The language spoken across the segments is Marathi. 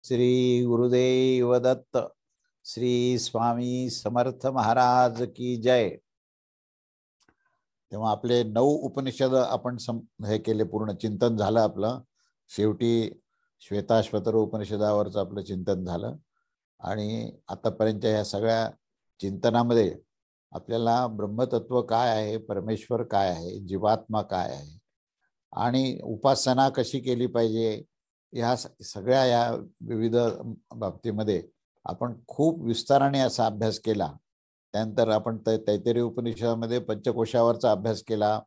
श्री गुरुदेव दत्त. श्री स्वामी समर्थ महाराज की जय. तेव्हा आपले 9 उपनिषद आपण हे केले, पूर्ण चिंतन झालं आपलं. शेवटी श्वेताश्वतर उपनिषदावरच आपलं चिंतन झालं आणि आतापर्यंतच्या ह्या सगळ्या चिंतनामध्ये आपल्याला ब्रह्मतत्व काय आहे, परमेश्वर काय आहे, जीवात्मा काय आहे आणि उपासना कशी केली पाहिजे, ह्या सगळ्या या विविध बाबतीमध्ये आपण खूप विस्ताराने असा अभ्यास केला. त्यानंतर आपण तैत्तिरीय उपनिषदामध्ये पंचकोशावरचा अभ्यास केला,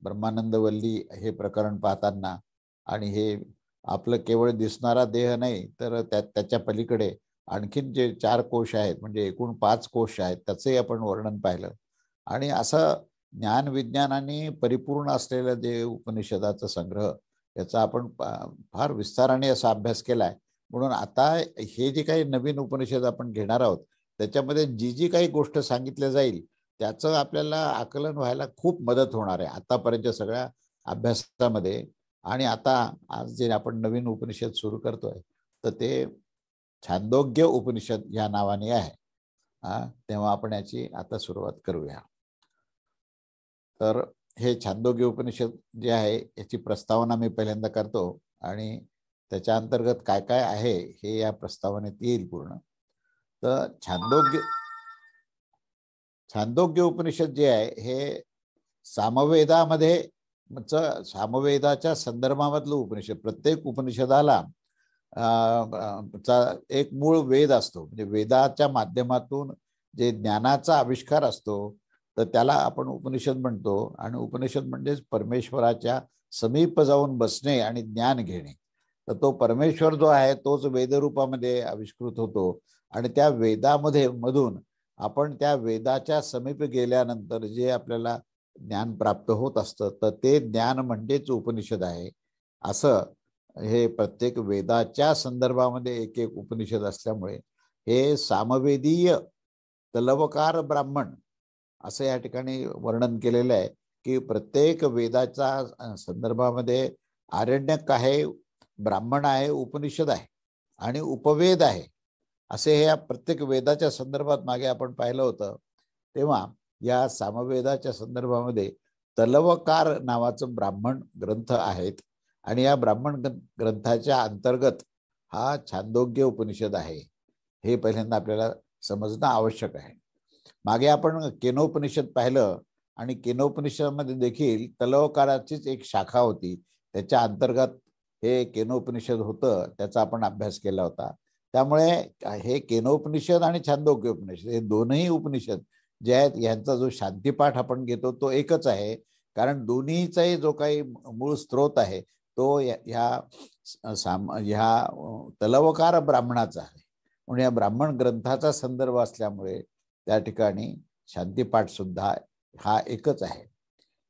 ब्रह्मानंद वल्ली हे प्रकरण पाहताना. आणि हे आपलं केवळ दिसणारा देह नाही, तर त्याच्या पलीकडे आणखीन जे 4 कोश आहेत, म्हणजे एकूण 5 कोश आहेत, त्याचंही आपण वर्णन पाहिलं. आणि असं ज्ञान विज्ञानाने परिपूर्ण असलेलं जे उपनिषदाचा संग्रह, याचा आपण फार विस्ताराने असा अभ्यास केलाय. म्हणून आता हे जे काही नवीन उपनिषद आपण घेणार आहोत, त्याच्यामध्ये जी जी काही गोष्ट सांगितल्या जाईल त्याचं आपल्याला आकलन व्हायला खूप मदत होणार आहे आतापर्यंतच्या सगळ्या अभ्यासामध्ये. आणि आता आज जे आपण नवीन उपनिषद सुरू करतोय, तर ते छांदोग्य उपनिषद या नावाने आहे. तेव्हा आपण याची आता सुरुवात करूया. तर हे छांदोग्य उपनिषद जे आहे याची प्रस्तावना मी पहिल्यांदा करतो आणि त्याच्या अंतर्गत काय काय आहे हे या प्रस्तावनेत येईल पूर्ण. तर छांदोग्य उपनिषद जे आहे हे सामवेदामध्ये सामवेदाच्या संदर्भामधलं उपनिषद. प्रत्येक उपनिषदाला एक मूळ वेद असतो, म्हणजे वेदाच्या माध्यमातून जे ज्ञानाचा आविष्कार असतो तर त्याला आपण उपनिषद म्हणतो. आणि उपनिषद म्हणजेच परमेश्वराच्या समीप जाऊन बसणे आणि ज्ञान घेणे. तर तो परमेश्वर जो आहे तोच वेदरूपामध्ये आविष्कृत होतो आणि त्या वेदामध्ये मधून आपण त्या वेदाच्या समीप गेल्यानंतर जे आपल्याला ज्ञान प्राप्त होत असतं, तर ते ज्ञान म्हणजेच उपनिषद आहे. असं हे प्रत्येक वेदाच्या संदर्भामध्ये एक एक उपनिषद असल्यामुळे हे सामवेदीय तलवकार ब्राह्मण असं या ठिकाणी वर्णन केलेलं आहे की प्रत्येक वेदाच्या संदर्भामध्ये आरण्यक आहे, ब्राह्मण आहे, उपनिषद आहे आणि उपवेद आहे. असे हे प्रत्येक वेदाच्या संदर्भात मागे आपण पाहिलं होतं. तेव्हा या सामवेदाच्या संदर्भामध्ये तलवकार नावाचं ब्राह्मण ग्रंथ आहेत आणि या ब्राह्मण ग्रंथाच्या अंतर्गत हा छांदोग्य उपनिषद आहे. हे पहिल्यांदा आपल्याला समजणं आवश्यक आहे. मागे आपण केनोपनिषद पाहिलं आणि केनोपनिषदामध्ये देखील तलवकाराचीच एक शाखा होती, त्याच्या अंतर्गत हे केनोपनिषद होतं, त्याचा आपण अभ्यास केला होता. त्यामुळे हे केनोपनिषद आणि छांदोग्य उपनिषद हे दोनही उपनिषद जे आहेत यांचा जो शांतीपाठ आपण घेतो तो एकच आहे. कारण दोन्हीचाही जो काही मूळ स्रोत आहे तो ह्या तलवकार ब्राह्मणाचा आहे. म्हणून या ब्राह्मण ग्रंथाचा संदर्भ असल्यामुळे त्या ठिकाणी शांतीपाठ सुद्धा हा एकच आहे.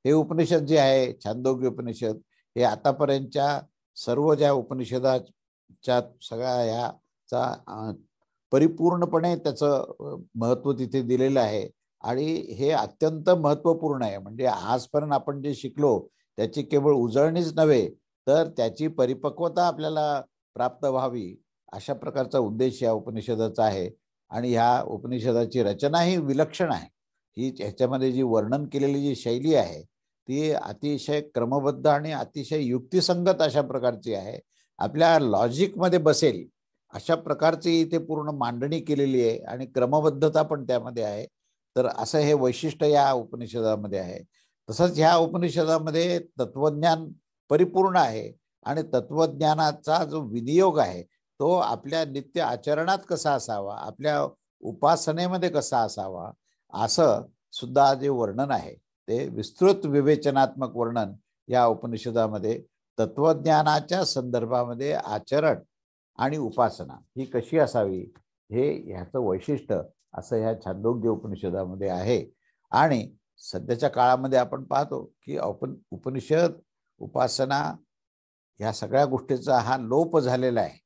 हे उपनिषद जे आहे छांदोग्य उपनिषद हे आतापर्यंतच्या सर्व ज्या उपनिषदाच्या सगळ्या ह्याचा परिपूर्णपणे त्याचं महत्त्व तिथे दिलेलं आहे आणि हे अत्यंत महत्त्वपूर्ण आहे. म्हणजे आजपर्यंत आपण जे शिकलो त्याची केवळ उजळणीच नव्हे तर त्याची परिपक्वता आपल्याला प्राप्त व्हावी, अशा प्रकारचा उद्देश या उपनिषदाचा आहे. आणि ह्या उपनिषदाची रचना ही विलक्षण आहे. ही ह्याच्यामध्ये जी वर्णन केलेली जी शैली आहे ती अतिशय क्रमबद्ध आणि अतिशय युक्तिसंगत अशा प्रकारची आहे. आपल्या लॉजिकमध्ये बसेल अशा प्रकारची इथे पूर्ण मांडणी केलेली आहे आणि क्रमबद्धता पण त्यामध्ये आहे. तर असं हे वैशिष्ट्य या उपनिषदामध्ये आहे. तसंच ह्या उपनिषदामध्ये तत्वज्ञान परिपूर्ण आहे आणि तत्वज्ञानाचा जो विनियोग आहे तो आपल्या नित्य आचरणात कसा असावा, आपल्या उपासनेमध्ये कसा असावा, असं सुद्धा जे वर्णन आहे ते विस्तृत विवेचनात्मक वर्णन या उपनिषदामध्ये तत्वज्ञानाच्या संदर्भामध्ये आचरण आणि उपासना ही कशी असावी हे ह्याचं वैशिष्ट्य असं ह्या छांदोग्य उपनिषदामध्ये आहे. आणि सध्याच्या काळामध्ये आपण पाहतो की उपनिषद उपासना ह्या सगळ्या गोष्टीचा हा लोप झालेला आहे.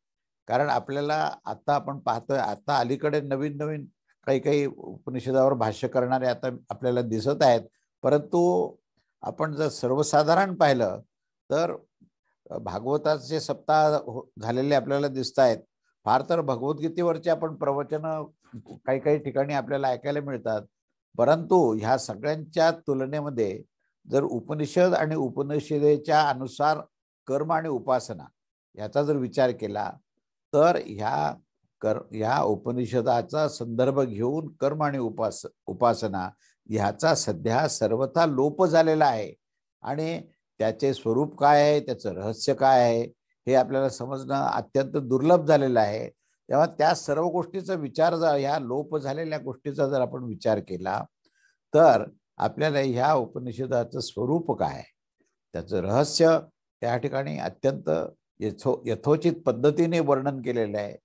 कारण आपल्याला आता आपण पाहतोय, आता अलीकडे नवीन नवीन काही काही उपनिषदावर भाष्य करणारे आता आपल्याला दिसत आहेत. परंतु आपण जर सर्वसाधारण पाहिलं तर भागवताचे सप्ताह झालेले आपल्याला दिसत आहेत. फार तर भगवद्गीतेवरचे आपण प्रवचन काही काही ठिकाणी आपल्याला ऐकायला मिळतात, परंतु ह्या सगळ्यांच्या तुलनेमध्ये जर उपनिषद आणि उपनिषदेच्या अनुसार कर्म आणि उपासना याचा जर विचार केला तर ह्या उपनिषदाचा संदर्भ घेऊन कर्म आणि उपासना ह्याचा सध्या सर्वथा लोप झालेला आहे. आणि त्याचे स्वरूप काय आहे, त्याचं रहस्य काय आहे, हे आपल्याला समजणं अत्यंत दुर्लभ झालेलं आहे. तेव्हा त्या सर्व गोष्टीचा विचार जर ह्या लोप झालेल्या गोष्टीचा जर आपण विचार केला तर आपल्याला ह्या उपनिषदाचं स्वरूप काय आहे, त्याचं रहस्य त्या ठिकाणी अत्यंत यथोचित पद्धतीने वर्णन केलेलं आहे.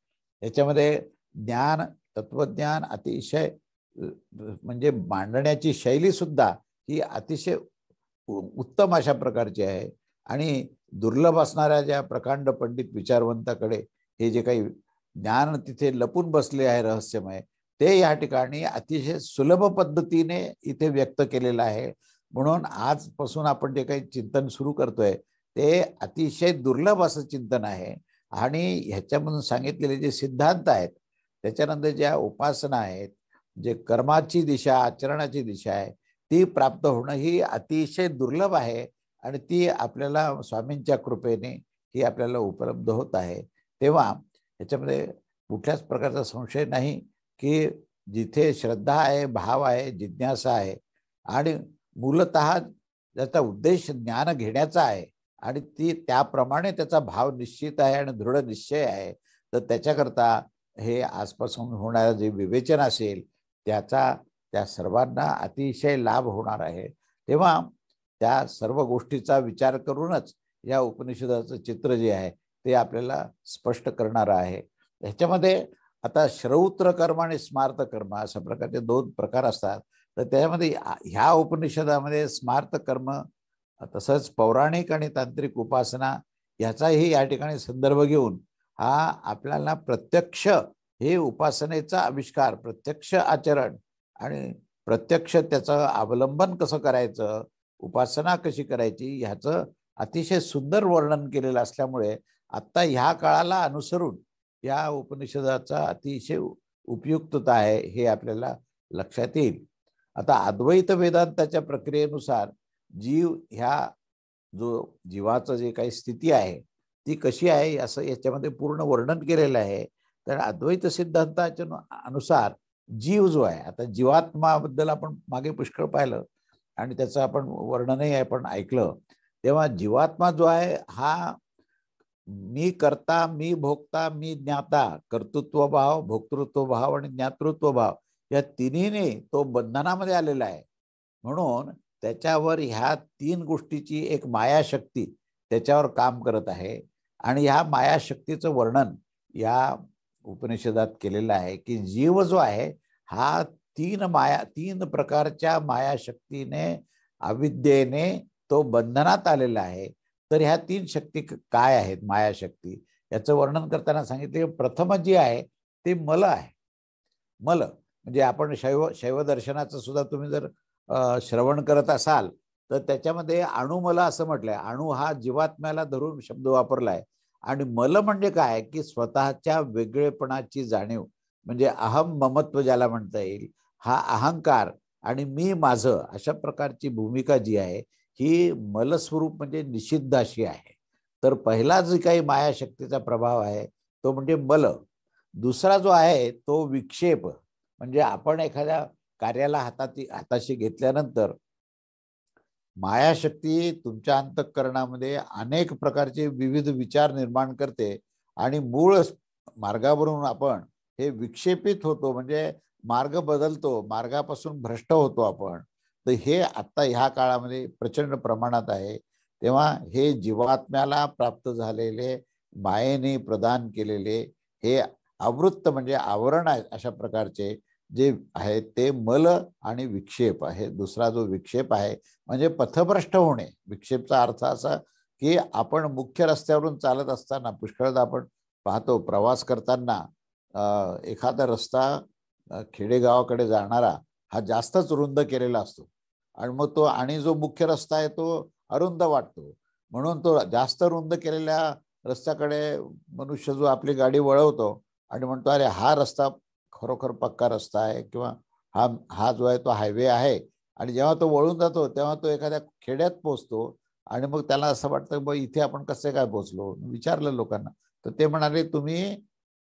याच्यामध्ये ज्ञान, तत्वज्ञान अतिशय म्हणजे मांडण्याची शैली सुद्धा ही अतिशय उत्तम अशा प्रकारची आहे. आणि दुर्लभ असणाऱ्या ज्या प्रकांड पंडित विचारवंताकडे हे जे काही ज्ञान तिथे लपून बसले आहे रहस्यमय, ते या ठिकाणी अतिशय सुलभ पद्धतीने इथे व्यक्त केलेलं आहे. म्हणून आजपासून आपण जे काही चिंतन सुरू करतोय ते अतिशय दुर्लभ असं चिंतन आहे. आणि ह्याच्यामधून सांगितलेले जे सिद्धांत आहेत, त्याच्यानंतर ज्या उपासना आहेत, जे कर्माची दिशा, आचरणाची दिशा आहे, ती प्राप्त होणं ही अतिशय दुर्लभ आहे. आणि ती आपल्याला स्वामींच्या कृपेने ही आपल्याला उपलब्ध होत आहे. तेव्हा ह्याच्यामध्ये कुठल्याच प्रकारचा संशय नाही की जिथे श्रद्धा आहे, भाव आहे, जिज्ञासा आहे आणि मूलतः त्याचा उद्देश ज्ञान घेण्याचा आहे आणि ती त्याप्रमाणे त्याचा भाव निश्चित आहे आणि दृढ निश्चय आहे, तर त्याच्याकरता हे आजपासून होणारं जे विवेचन असेल त्याचा त्या सर्वांना अतिशय लाभ होणार आहे. तेव्हा त्या सर्व गोष्टीचा विचार करूनच या उपनिषदाचं चित्र जे आहे ते आपल्याला स्पष्ट करणार आहे. ह्याच्यामध्ये आता श्रौत्र कर्म आणि स्मार्त कर्म अशा प्रकारचे दोन प्रकार असतात. तर त्यामध्ये ह्या उपनिषदामध्ये स्मार्त कर्म तसंच पौराणिक आणि तांत्रिक उपासना याचाही या ठिकाणी संदर्भ घेऊन हा आपल्याला प्रत्यक्ष हे उपासनेचा आविष्कार, प्रत्यक्ष आचरण आणि प्रत्यक्ष त्याचं अवलंबन कसं करायचं, उपासना कशी करायची ह्याचं अतिशय सुंदर वर्णन केलेलं असल्यामुळे आत्ता ह्या काळाला अनुसरून या उपनिषदाचा अतिशय उपयुक्तता आहे हे आपल्याला लक्षात येईल. आता अद्वैत वेदांताच्या प्रक्रियेनुसार जीव ह्या जो जीवाचं जे काही स्थिती आहे ती कशी आहे असं याच्यामध्ये पूर्ण वर्णन केलेलं आहे. तर अद्वैत सिद्धांताच्या अनुसार जीव जो आहे, आता जीवात्माबद्दल आपण मागे पुष्कळ पाहिलं आणि त्याचं आपण वर्णनही आपण ऐकलं. तेव्हा जीवात्मा जो आहे हा मी करता, मी भोगता, मी ज्ञाता, कर्तृत्व भाव, भोक्तृत्व भाव आणि ज्ञातृत्व भाव या तिन्हीने तो बंधनामध्ये आलेला आहे. म्हणून त्याच्यावर ह्या तीन गोष्टीची एक मायाशक्ती त्याच्यावर काम करत आहे. आणि ह्या मायाशक्तीचं वर्णन या उपनिषदात केलेलं आहे की जीव जो आहे हा तीन प्रकारच्या मायाशक्तीने, अविद्येने तो बंधनात आलेला आहे. तर ह्या तीन शक्ती काय आहेत मायाशक्ती याचं वर्णन करताना सांगितले, प्रथम जी आहे ते मल आहे. मल म्हणजे आपण शैव दर्शनाचं सुद्धा तुम्ही जर श्रवण करत असाल तर त्याच्यामध्ये अणुमल असं म्हटलंय. अणु हा जीवात्म्याला धरून शब्द वापरलाय. आणि मल म्हणजे काय की स्वतःच्या वेगळेपणाची जाणीव, म्हणजे अहम ममत्व ज्याला म्हणता येईल, हा अहंकार आणि मी माझं अशा प्रकारची भूमिका जी आहे ही मलस्वरूप म्हणजे निषिद्ध अशी आहे. तर पहिला जो काही मायाशक्तीचा प्रभाव आहे तो म्हणजे मल. दुसरा जो आहे तो विक्षेप, म्हणजे आपण एखाद्या कार्याला हाताशी घेतल्यानंतर मायाशक्ती तुमच्या अंतःकरणामध्ये अनेक प्रकारचे विविध विचार निर्माण करते आणि मूळ मार्गावरून आपण हे विक्षेपित होतो, म्हणजे मार्ग बदलतो, मार्गापासून भ्रष्ट होतो आपण. तर हे आता ह्या काळामध्ये प्रचंड प्रमाणात आहे. तेव्हा हे जीवात्म्याला प्राप्त झालेले, मायेने प्रदान केलेले हे आवृत्त म्हणजे आवरण आहे अशा प्रकारचे जे आहे ते मल आणि विक्षेप आहे. दुसरा जो विक्षेप आहे म्हणजे पथभ्रष्ट होणे. विक्षेपचा अर्थ असा की आपण मुख्य रस्त्यावरून चालत असताना पुष्कळदा आपण पाहतो प्रवास करताना एखादा रस्ता खेडेगावाकडे जाणारा हा जास्तच रुंद केलेला असतो आणि मग तो आणि जो मुख्य रस्ता आहे तो अरुंद वाटतो. म्हणून तो जास्त रुंद केलेल्या रस्त्याकडे मनुष्य जो आपली गाडी वळवतो आणि म्हणतो अरे हा रस्ता खरोखर पक्का रस्ता आहे, किंवा हा हा जो आहे तो हायवे आहे. आणि जेव्हा तो वळून जातो तेव्हा तो एखाद्या खेड्यात पोहोचतो आणि मग त्याला असं वाटतं बघ इथे आपण कसे काय पोहोचलो. विचारलं लोकांना तर ते म्हणाले तुम्ही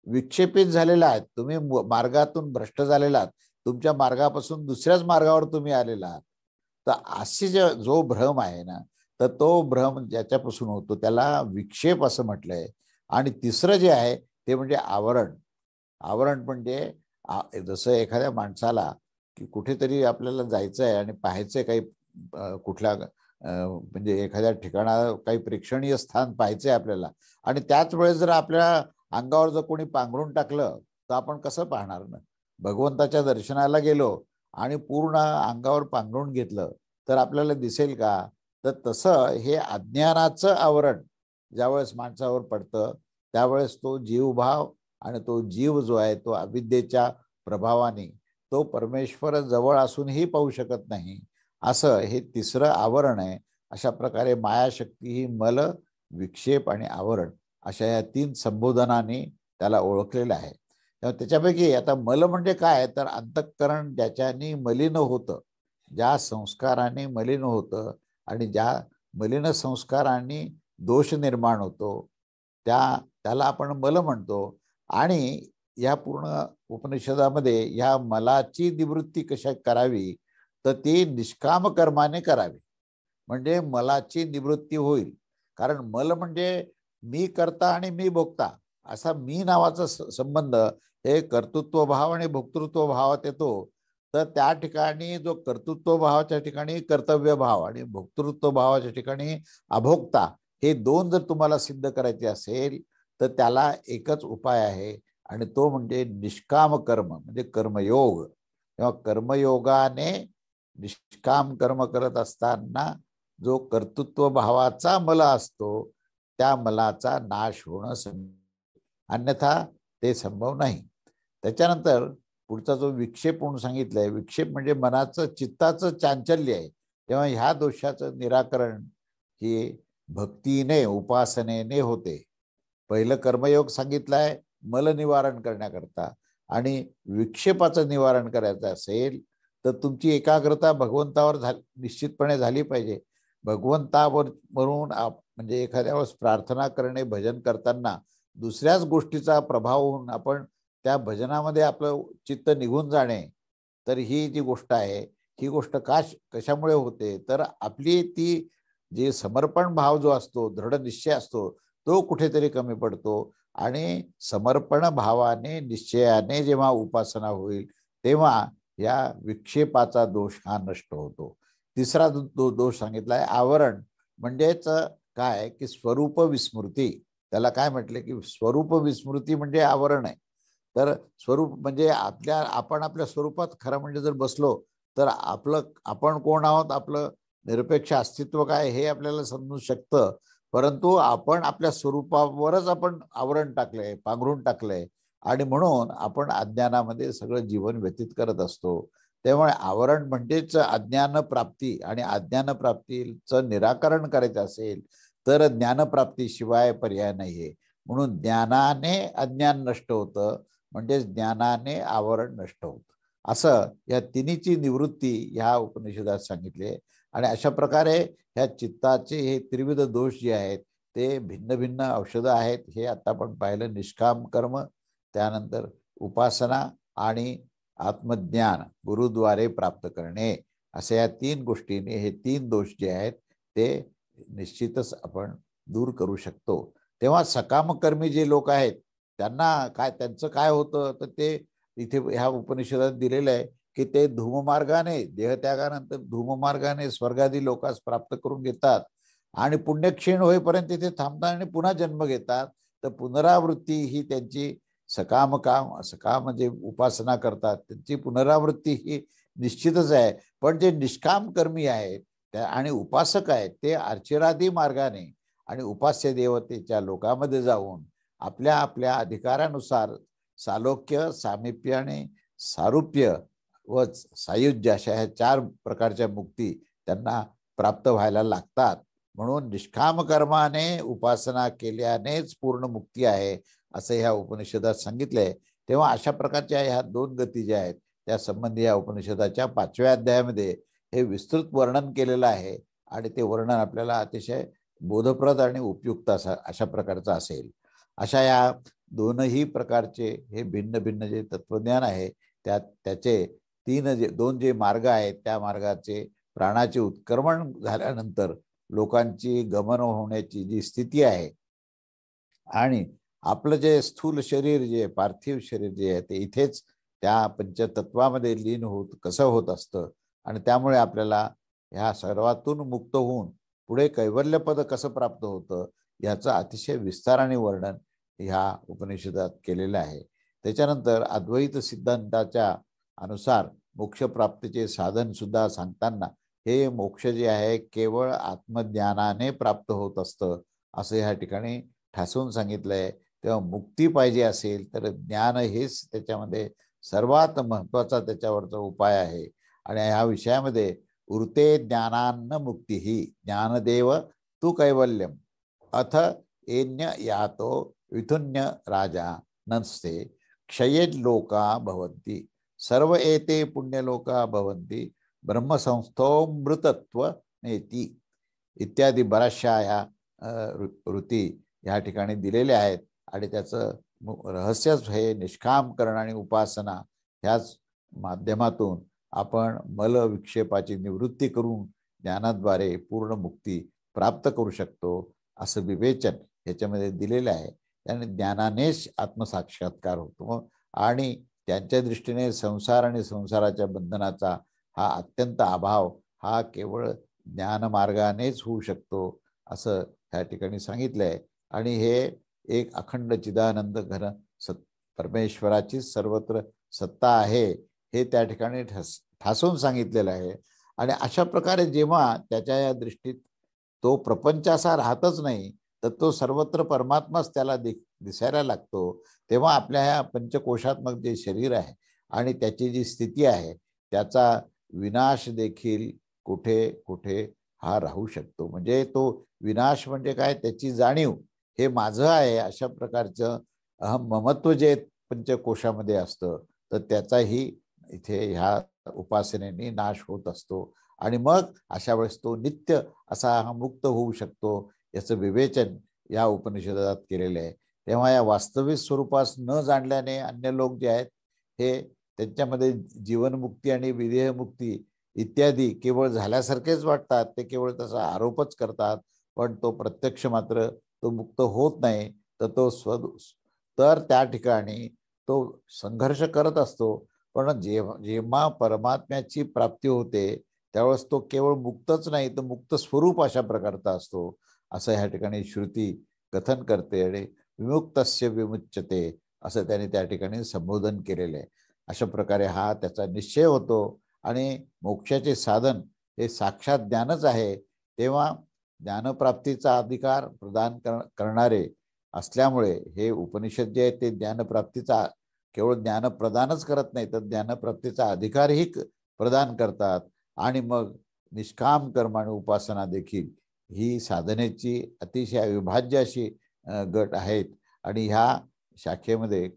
विक्षेपित झालेला आहात, तुम्ही मार्गातून भ्रष्ट झालेला आहात, तुमच्या मार्गापासून दुसऱ्याच मार्गावर तुम्ही आलेला आहात. तर अशी जो भ्रम आहे ना, तर तो भ्रम ज्याच्यापासून होतो त्याला विक्षेप असं म्हटलंय. आणि तिसरं जे आहे ते म्हणजे आवरण. आवरण म्हणजे जसं एखाद्या माणसाला की कुठेतरी आपल्याला जायचं आहे आणि पाहायचंय काही कुठल्या म्हणजे एखाद्या ठिकाणा काही प्रेक्षणीय स्थान पाहायचंय आपल्याला, आणि त्याच वेळेस जर आपल्या अंगावर जर कोणी पांघरून टाकलं तर आपण कसं पाहणार ना. भगवंताच्या दर्शनाला गेलो आणि पूर्ण अंगावर पांघरून घेतलं तर आपल्याला दिसेल का. तर तसं हे अज्ञानाचं आवरण ज्यावेळेस माणसावर पडतं त्यावेळेस तो जीवभाव आणि तो जीव जो आहे तो अविद्येच्या प्रभावाने तो परमेश्वर जवळ असूनही पाहू शकत नाही, असं हे तिसरं आवरण आहे. अशा प्रकारे मायाशक्ती ही मल, विक्षेप आणि आवरण अशा या 3 संबोधनाने त्याला ओळखलेलं आहे. त्याच्यापैकी आता मल म्हणजे काय, तर अंतःकरण ज्याच्याने मलिन होतं, ज्या संस्काराने मलिन होतं आणि ज्या मलिन संस्कारांनी दोष निर्माण होतो त्याला आपण मल म्हणतो. आणि या पूर्ण उपनिषदामध्ये या मलाची निवृत्ती कशा करावी, तर ती निष्काम कर्माने करावी. म्हणजे मलाची निवृत्ती होईल. कारण मल म्हणजे मी करता आणि मी भोगता असा मी नावाचा संबंध हे कर्तृत्व भाव आणि भोक्तृत्व भावात येतो. तर त्या ठिकाणी जो कर्तृत्व भावाच्या ठिकाणी कर्तव्य भाव आणि भोक्तृत्व भावाच्या ठिकाणी अभोक्ता, हे दोन जर तुम्हाला सिद्ध करायचे असेल तर त्याला एकच उपाय आहे आणि तो म्हणजे निष्काम कर्म म्हणजे कर्मयोग. तेव्हा कर्मयोगाने निष्काम कर्म करत असताना जो कर्तृत्व भावाचा मला असतो त्या मलाचा नाश होणं संभव, अन्यथा ते संभव नाही. त्याच्यानंतर पुढचा जो विक्षेप म्हणून सांगितलंय, विक्षेप म्हणजे मनाचं चित्ताचं चांचल्य आहे. तेव्हा ह्या दोषाचं निराकरण हे भक्तीने उपासनेने होते. पहिलं कर्मयोग सांगितलंय मल निवारण करण्याकरता, आणि विक्षेपाचं निवारण करायचं असेल तर तुमची एकाग्रता भगवंतावर निश्चितपणे झाली पाहिजे. भगवंतावर म्हणून म्हणजे एखाद्या वेळेस प्रार्थना करणे, भजन करताना दुसऱ्याच गोष्टीचा प्रभाव होऊन आपण त्या भजनामध्ये आपलं चित्त निघून जाणे, तर ही जी गोष्ट आहे ही गोष्ट कशामुळे होते, तर आपली ती जे समर्पण भाव जो असतो, दृढ निश्चय असतो, तो कुठेतरी कमी पडतो. आणि समर्पण भावाने निश्चयाने जेव्हा उपासना होईल तेव्हा या विक्षेपाचा दोष हा नष्ट होतो. तिसरा दोष सांगितलाय आवरण, म्हणजेच काय की स्वरूप विस्मृती. त्याला काय म्हटले की स्वरूप विस्मृती म्हणजे आवरण आहे. तर स्वरूप म्हणजे आपण आपल्या स्वरूपात खरं म्हणजे जर बसलो तर आपण कोण आहोत, आपलं निरपेक्ष अस्तित्व काय हे आपल्याला समजू शकतं. परंतु आपण आपल्या स्वरूपावरच आपण आवरण टाकलंय, पांघरून टाकलंय, आणि म्हणून आपण अज्ञानामध्ये सगळं जीवन व्यतीत करत असतो. त्यामुळे आवरण म्हणजेच अज्ञान प्राप्ती, आणि अज्ञान प्राप्तीचं निराकरण करायचं असेल तर ज्ञानप्राप्तीशिवाय पर्याय नाहीये. म्हणून ज्ञानाने अज्ञान नष्ट होतं, म्हणजे ज्ञानाने आवरण नष्ट होतं. असं या तिन्हीची निवृत्ती ह्या उपनिषदात सांगितली. आणि अशा प्रकारे ह्या चित्ताचे हे त्रिविध दोष जे आहेत ते भिन्न भिन्न औषधं आहेत. हे आता आपण पाहिलं, निष्काम कर्म, त्यानंतर उपासना आणि आत्मज्ञान गुरुद्वारे प्राप्त करणे, अशा या 3 गोष्टींनी हे 3 दोष जे आहेत ते निश्चितच आपण दूर करू शकतो. तेव्हा सकामकर्मी जे लोक आहेत त्यांचं काय होतं, तर ते इथे ह्या उपनिषदात दिलेलं आहे की ते धूममार्गाने, देहत्यागानंतर धूममार्गाने स्वर्गादी लोकास प्राप्त करून घेतात आणि पुण्यक्षीण होईपर्यंत तिथे थांबतात आणि पुन्हा जन्म घेतात. तर पुनरावृत्ती ही त्यांची सकाम जे उपासना करतात त्यांची पुनरावृत्ती ही निश्चितच आहे. पण जे निष्काम कर्मी आहेत आणि उपासक आहेत ते अर्चिरादी मार्गाने आणि उपास्य देवतेच्या लोकांमध्ये जाऊन आपल्या आपल्या अधिकारानुसार सालोक्य, सामिप्य आणि सारुप्य व सायुज्य अशा ह्या 4 प्रकारच्या मुक्ती त्यांना प्राप्त व्हायला लागतात. म्हणून निष्काम कर्माने उपासना केल्यानेच पूर्ण मुक्ती आहे असं ह्या उपनिषदात सांगितलंय. तेव्हा अशा प्रकारच्या ह्या दोन गती ज्या आहेत त्या संबंधी या उपनिषदाच्या 5व्या अध्यायामध्ये हे विस्तृत वर्णन केलेलं आहे आणि ते वर्णन आपल्याला अतिशय बोधप्रद आणि उपयुक्त अशा प्रकारचं असेल. अशा या दोनही प्रकारचे हे भिन्न भिन्न जे तत्वज्ञान आहे त्याचे दोन जे मार्ग आहेत त्या मार्गाचे प्राणाचे उत्क्रमण झाल्यानंतर लोकांची गमन होण्याची जी स्थिती आहे आणि आपलं जे स्थूल शरीर जे पार्थिव शरीर जे आहे ते इथेच त्या पंचतत्वामध्ये लीन कसं होत असतं आणि त्यामुळे आपल्याला ह्या सर्वातून मुक्त होऊन पुढे कैवल्यपद कसं प्राप्त होतं याचं अतिशय विस्ताराने वर्णन ह्या उपनिषदात केलेलं आहे. त्याच्यानंतर अद्वैत सिद्धांताच्या अनुसार मोक्षप्राप्तीचे साधन सुद्धा सांगताना हे मोक्ष जे आहे केवळ आत्मज्ञानाने प्राप्त होत असतं असं ह्या ठिकाणी ठासून सांगितलंय. तेव्हा मुक्ती पाहिजे असेल तर ज्ञान हेच त्याच्यामध्ये सर्वात महत्वाचा त्याच्यावरचा उपाय आहे. आणि ह्या विषयामध्ये उरते ज्ञानान्न मुक्ती ही ज्ञानदेव तू कैवल्यम अथ येन्य यातो विथुन्य राजा नसते क्षये लोका भवन्ति सर्व एते पुण्यलोका भवन्ति ब्रह्मसंस्थोमृतत्व नेती इत्यादी बऱ्याचशा ह्या वृत्ती या ठिकाणी दिलेल्या आहेत. आणि त्याचं रहस्यच हे निष्काम करण आणि उपासना ह्याच माध्यमातून आपण मल विक्षेपाची निवृत्ती करून ज्ञानाद्वारे पूर्ण मुक्ती प्राप्त करू शकतो असं विवेचन ह्याच्यामध्ये दिलेलं आहे. त्याने ज्ञानानेच आत्मसाक्षात्कार होतो आणि त्यांच्या दृष्टीने संसार आणि संसाराच्या बंधनाचा हा अत्यंत अभाव हा केवळ ज्ञानमार्गानेच होऊ शकतो असं त्या ठिकाणी सांगितलंय. आणि हे एक अखंड चिदानंद घन परमेश्वराची सर्वत्र सत्ता आहे हे त्या ठिकाणी ठासून सांगितलेलं आहे. आणि अशा प्रकारे जेव्हा त्याच्या या दृष्टीत तो प्रपंच असा राहतच नाही तर तो सर्वत्र परमात्माच त्याला दिसायला लागतो, तेव्हा आपल्या ह्या पंचकोशात्मक जे शरीर आहे आणि त्याची जी स्थिती आहे त्याचा विनाश देखील कुठे कुठे हा राहू शकतो. म्हणजे तो विनाश म्हणजे काय, त्याची जाणीव हे माझं आहे अशा प्रकारचं अहम ममत्व जे पंचकोशामध्ये असतं तर त्याचाही इथे ह्या उपासनेने नाश होत असतो. आणि मग अशा वेळेस तो नित्य असा हा मुक्त होऊ शकतो याचं विवेचन या उपनिषदात केलेलं आहे. तेव्हा या वास्तविक स्वरूपास न जाणल्याने अन्य लोक जे आहेत हे त्यांच्यामध्ये जीवनमुक्ती आणि विदेहमुक्ती इत्यादी केवळ झाल्यासारखेच वाटतात, ते केवळ तसा आरोपच करतात, पण तो प्रत्यक्ष मात्र तो मुक्त होत नाही. तर त्या ठिकाणी तो संघर्ष करत असतो. पण जेव्हा परमात्म्याची प्राप्ती होते त्यावेळेस तो केवळ मुक्तच नाही तर मुक्त स्वरूप अशा प्रकारचा असतो असं ह्या ठिकाणी श्रुती कथन करते. आणि विमुक्तस्य विमुच्यते असं त्याने त्या ठिकाणी संबोधन केलेलं आहे. अशा प्रकारे हा त्याचा निश्चय होतो आणि मोक्षाचे साधन हे साक्षात ज्ञानच आहे. तेव्हा ज्ञानप्राप्तीचा अधिकार प्रदान करणारे असल्यामुळे हे उपनिषद जे आहे ते ज्ञानप्राप्तीचा केवळ ज्ञानप्रदानच करत नाही तर ज्ञानप्राप्तीचा अधिकारही प्रदान करतात. आणि मग निष्काम कर्म आणि उपासना देखील ही साधनेची अतिशय अविभाज्य अशी गट आहेत. आणि ह्या शाखेमध्ये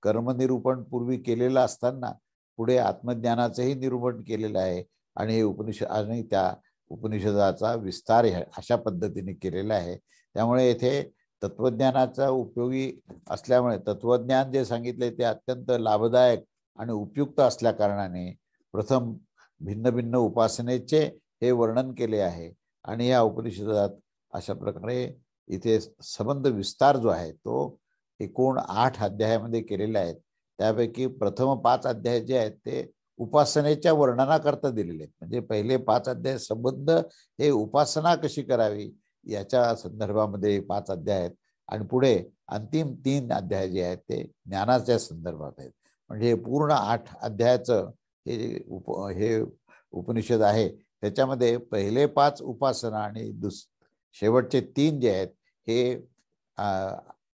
कर्मनिरूपण पूर्वी केलेलं असताना पुढे आत्मज्ञानाचंही निरूपण केलेलं आहे. आणि हे उपनिषद आणि त्या उपनिषदाचा विस्तार अशा पद्धतीने केलेला आहे. त्यामुळे येथे तत्वज्ञानाचा उपयोगी असल्यामुळे तत्वज्ञान जे सांगितले ते अत्यंत लाभदायक आणि उपयुक्त असल्या कारणाने प्रथम भिन्न भिन्न उपासनेचे हे वर्णन केले आहे. आणि या उपनिषदात अशा प्रकारे इथे संबंध विस्तार जो आहे तो एकूण 8 अध्यायामध्ये केलेले आहेत. त्यापैकी प्रथम 5 अध्याय जे आहेत ते उपासनेच्या वर्णनाकरता दिलेले आहेत. म्हणजे पहिले 5 अध्याय संबंध हे उपासना कशी करावी याच्या संदर्भामध्ये 5 अध्याय आहेत आणि पुढे अंतिम 3 अध्याय जे आहेत ते ज्ञानाच्या संदर्भात आहेत. म्हणजे पूर्ण 8 अध्यायाचं हे उपनिषद आहे. त्याच्यामध्ये पहिले 5 उपासना आणि शेवटचे 3 जे आहेत हे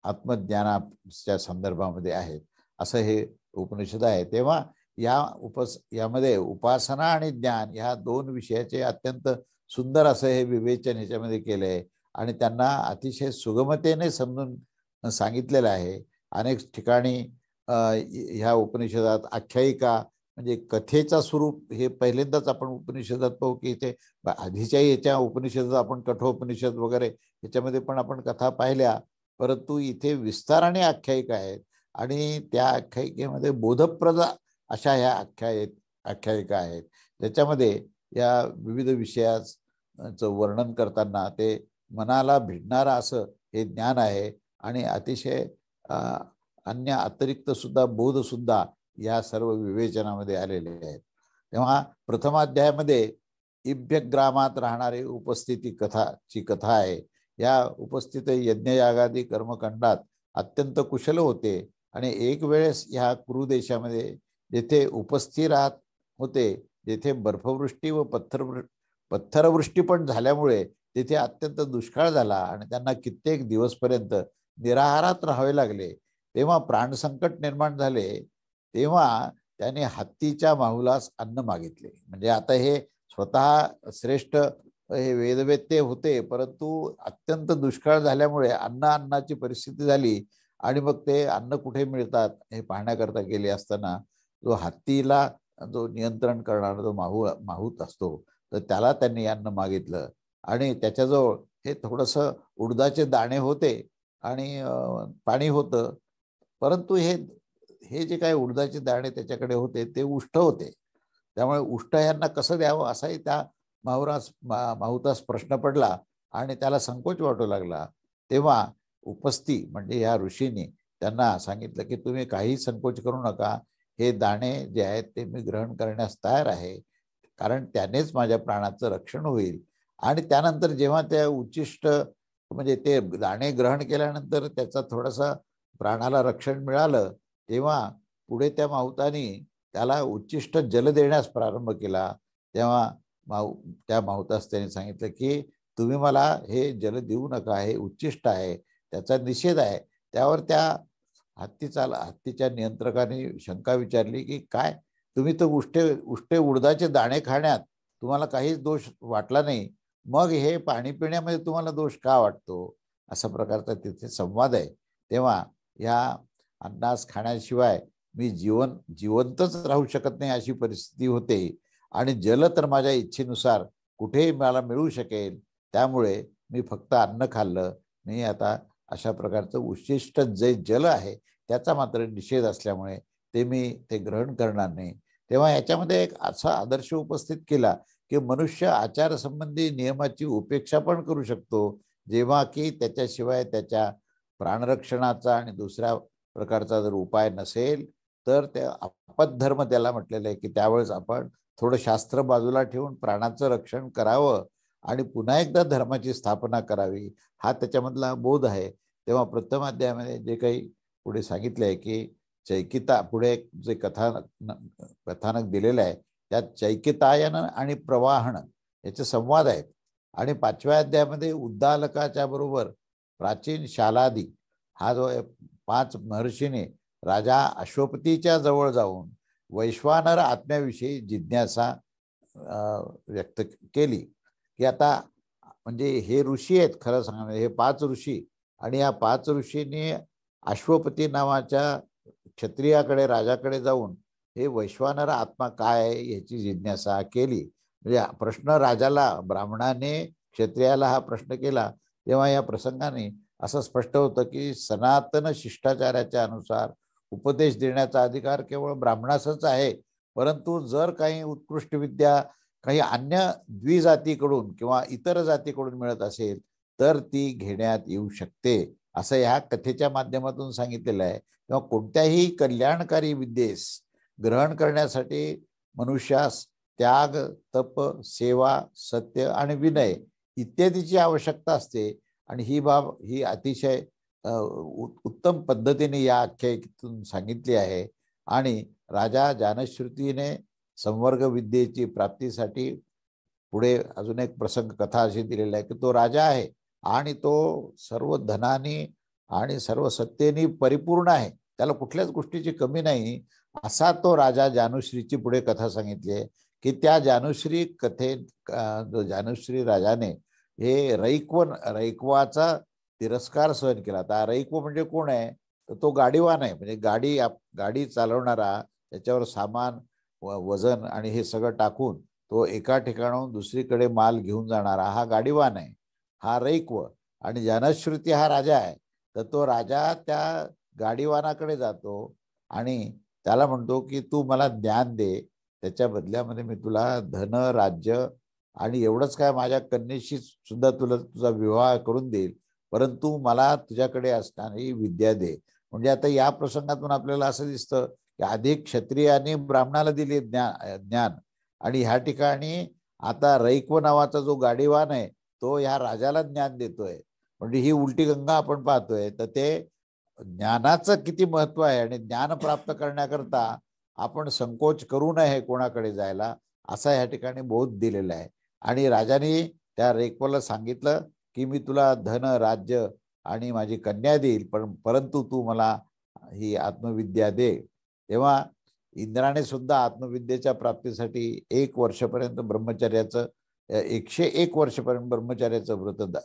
आत्मज्ञानाच्या संदर्भामध्ये आहेत असं हे उपनिषद आहे. तेव्हा यामध्ये उपासना आणि ज्ञान ह्या 2 विषयाचे अत्यंत सुंदर असं हे विवेचन ह्याच्यामध्ये केलंय आणि त्यांना अतिशय सुगमतेने समजून सांगितलेलं आहे. अनेक ठिकाणी ह्या उपनिषदात आख्यायिका म्हणजे कथेचा स्वरूप हे पहिल्यांदाच आपण उपनिषदात पाहू की इथे आधीच्याही याच्या उपनिषदात आपण कठोपनिषद वगैरे ह्याच्यामध्ये पण आपण कथा पाहिल्या, परंतु इथे विस्ताराने आख्यायिका आहेत आणि त्या आख्यायिकेमध्ये बोधप्रद अशा ह्या आख्यायिका आहेत, ज्याच्यामध्ये या विविध विषयाचं वर्णन करताना ते मनाला भिडणारं असं हे ज्ञान आहे आणि अतिशय अन्य अतिरिक्त सुद्धा बोध सुद्धा या सर्व विवेचनामध्ये आलेले आहेत. तेव्हा प्रथम अध्यायामध्ये इभ्यग्रामात राहणारे उपस्थिती कथाची कथा आहे. या उपस्थित यज्ञयागादी कर्मकांडात अत्यंत कुशल होते आणि एक वेळेस ह्या कुरु देशामध्ये जेथे उपस्थित राहत होते, जेथे बर्फवृष्टी व पत्थरवृष्टी पण झाल्यामुळे तिथे अत्यंत दुष्काळ झाला आणि त्यांना कित्येक दिवसपर्यंत निराहारात राहावे लागले. तेव्हा प्राणसंकट निर्माण झाले. तेव्हा त्याने हत्तीच्या माहुलास अन्न मागितले. म्हणजे आता हे स्वतः श्रेष्ठ हे वेदवेत्ते होते, परंतु अत्यंत दुष्काळ झाल्यामुळे अन्नाची परिस्थिती झाली आणि मग ते अन्न कुठे मिळतात हे पाहण्याकरता गेले असताना जो हत्तीला जो नियंत्रण करणारा जो माहूत असतो, तर त्याला त्यांनी अन्न मागितलं आणि त्याच्याजवळ हे थोडंसं उडदाचे दाणे होते आणि पाणी होतं, परंतु हे जे काही उडदाचे दाणे त्याच्याकडे होते ते उष्ट होते. त्यामुळे उष्ट यांना कसं द्यावं असाही त्या माहुतास प्रश्न पडला आणि त्याला संकोच वाटू लागला. तेव्हा उपस्थित म्हणजे ह्या ऋषींनी त्यांना सांगितलं की तुम्ही काही संकोच करू नका, हे दाणे जे आहेत ते मी ग्रहण करण्यास तयार आहे, कारण त्यानेच माझ्या प्राणाचं रक्षण होईल. आणि त्यानंतर जेव्हा त्या उच्चिष्ट म्हणजे ते दाणे ग्रहण केल्यानंतर त्याचा थोडासा प्राणाला रक्षण मिळालं, तेव्हा पुढे त्या माहुतानी त्याला उच्चिष्ट जल देण्यास प्रारंभ केला. तेव्हा त्या माहुतास त्याने सांगितलं की तुम्ही मला हे जल देऊ नका, हे उच्चिष्ट आहे, त्याचा निषेध आहे. त्यावर त्या हत्तीच्या नियंत्रकाने शंका विचारली की काय तुम्ही तर उष्टे उडदाचे दाणे खाण्यात तुम्हाला काहीच दोष वाटला नाही, मग हे पाणी पिण्यामध्ये तुम्हाला दोष का वाटतो? अशा प्रकारचा तिथे संवाद आहे. तेव्हा या अन्नास खाण्याशिवाय मी जिवंतच राहू शकत नाही अशी परिस्थिती होते आणि जल तर माझ्या इच्छेनुसार कुठेही मला मिळू शकेल, त्यामुळे मी फक्त अन्न खाल्लं. मी आता अशा प्रकारचं उच्छिष्ट जे जल आहे त्याचा मात्र निषेध असल्यामुळे मी ते ग्रहण करणार नाही. तेव्हा याच्यामध्ये एक असा आदर्श उपस्थित केला की मनुष्य आचारसंबंधी नियमाची उपेक्षा पण करू शकतो, जेव्हा की त्याच्याशिवाय त्याच्या प्राणरक्षणाचा आणि दुसऱ्या प्रकारचा जर उपाय नसेल तर त्या आपद्धर्म त्याला म्हटलेलं आहे की त्यावेळेस आपण थोडं शास्त्र बाजूला ठेवून प्राणाचं रक्षण करावं आणि पुन्हा एकदा धर्माची स्थापना करावी, हा त्याच्यामधला बोध आहे. तेव्हा प्रथम अध्यायामध्ये जे काही पुढे सांगितलं आहे की चैकिता पुढे जे कथानक दिलेलं आहे त्यात चैकितायन आणि प्रवाहन याचे संवाद आहेत. आणि 5व्या अध्यायामध्ये उद्दालकाच्या बरोबर प्राचीन शालादी हा जो 5 महर्षीने राजा अश्वपतीच्या जवळ जाऊन वैश्वानर आत्म्याविषयी जिज्ञासा व्यक्त केली की आता म्हणजे हे ऋषी आहेत, खरं सांगा हे 5 ऋषी, आणि या 5 ऋषींनी अश्वपती नावाच्या क्षत्रियाकडे राजाकडे जाऊन हे वैश्वानर आत्मा काय आहे याची जिज्ञासा केली. म्हणजे प्रश्न राजाला, ब्राह्मणाने क्षत्रियाला हा प्रश्न केला, तेव्हा या प्रसंगाने असं स्पष्ट होतं की सनातन शिष्टाचाराच्या अनुसार उपदेश देण्याचा अधिकार केवळ ब्राह्मणासच आहे, परंतु जर काही उत्कृष्ट विद्या काही अन्य द्विजातीकडून किंवा इतर जातीकडून मिळत असेल तर ती घेण्यात येऊ शकते, असं ह्या कथेच्या माध्यमातून सांगितलेलं आहे. तेव्हा कोणत्याही कल्याणकारी विद्येस ग्रहण करण्यासाठी मनुष्यास त्याग, तप, सेवा, सत्य आणि विनय इत्यादीची आवश्यकता असते. आणि ही बाब ही अतिशय उत्तम पद्धतीने या आख्यायिकेतून सांगितली आहे. आणि राजा जानश्रुतीने संवर्ग विद्येची प्राप्तीसाठी पुढे अजून एक प्रसंग कथा अशी दिलेली आहे की तो राजा आहे आणि तो सर्व धनाने आणि सर्व सत्तेने परिपूर्ण आहे, त्याला कुठल्याच गोष्टीची कमी नाही, असा तो राजा जानश्रीची पुढे कथा सांगितली आहे की त्या जानूश्री जो जानूश्री राजाने हे रैक्वाचा तिरस्कार सहन केला. आता रैक्व म्हणजे कोण आहे? तर तो गाडीवान आहे, म्हणजे गाडी चालवणारा, त्याच्यावर सामान वजन आणि हे सगळं टाकून तो एका ठिकाणाहून दुसरीकडे माल घेऊन जाणारा हा गाडीवान आहे, हा रैक्व. आणि जनश्रुती हा राजा आहे. तर तो राजा त्या गाडीवानाकडे जातो आणि त्याला म्हणतो की तू मला ज्ञान दे, त्याच्या बदल्यामध्ये मी तुला धन, राज्य आणि एवढंच काय, माझ्या कन्येशी सुद्धा तुझा विवाह करून देईल, परंतु मला तुझ्याकडे असणारी विद्या दे. म्हणजे आता या प्रसंगातून आपल्याला असं दिसतं की आधी क्षत्रियाने ब्राह्मणाला दिले ज्ञान आणि ह्या ठिकाणी आता रैक्व नावाचा जो गाडीवान आहे तो ह्या राजाला ज्ञान देतोय. म्हणजे ही उलटी गंगा आपण पाहतोय. तर ते ज्ञानाचं किती महत्व आहे आणि ज्ञान प्राप्त करण्याकरता आपण संकोच करू नये कोणाकडे जायला, असा या ठिकाणी बोध दिलेला आहे. आणि राजाने त्या रैक्वला सांगितलं की मी तुला धन, राज्य आणि माझी कन्या देईल, परंतु तू मला ही आत्मविद्या दे. तेव्हा इंद्राने सुद्धा आत्मविद्येच्या प्राप्तीसाठी 1 वर्षपर्यंत ब्रह्मचर्याचं 101 वर्षपर्यंत ब्रह्मचर्याचं व्रत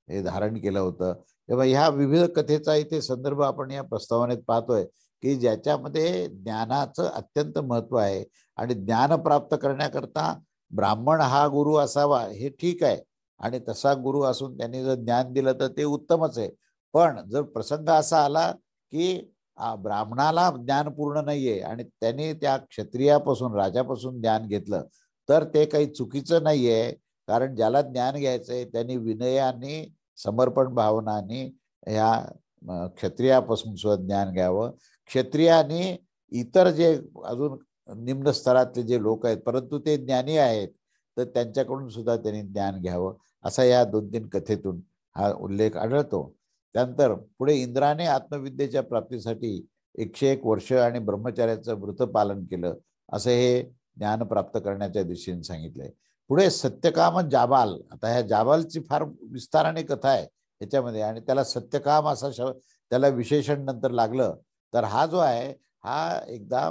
हे धारण केलं होतं. तेव्हा ह्या विविध कथेचा इथे संदर्भ आपण या प्रस्तावनेत पाहतोय की ज्याच्यामध्ये ज्ञानाचं अत्यंत महत्व आहे. आणि ज्ञान प्राप्त करण्याकरता ब्राह्मण हा गुरु असावा हे ठीक आहे, आणि तसा गुरु असून त्यांनी जर ज्ञान दिलं तर ते उत्तमच आहे. पण जर प्रसंग असा आला की ब्राह्मणाला ज्ञान पूर्ण नाहीये आणि त्यांनी त्या क्षत्रियापासून, राजापासून ज्ञान घेतलं, तर ते काही चुकीचं नाहीये. कारण ज्याला ज्ञान घ्यायचंय त्यांनी विनयाने, समर्पण भावनाने ह्या क्षत्रियापासून सुद्धा ज्ञान घ्यावं. क्षत्रियाने इतर जे अजून निम्न स्तरातले जे लोक आहेत परंतु ते ज्ञानी आहेत, तर त्यांच्याकडून सुद्धा त्यांनी ज्ञान घ्यावं, असा या 2-3 कथेतून हा उल्लेख आढळतो. त्यानंतर पुढे इंद्राने आत्मविद्येच्या प्राप्तीसाठी 101 वर्ष आणि ब्रह्मचर्याचं व्रत पालन केलं, असं हे ज्ञान प्राप्त करण्याच्या दिशेने सांगितलंय. पुढे सत्यकाम जाबाल. आता ह्या जाबालची फार विस्ताराने कथा आहे ह्याच्यामध्ये, आणि त्याला सत्यकाम असा त्याला विशेषण नंतर लागलं. तर हा जो आहे हा एकदा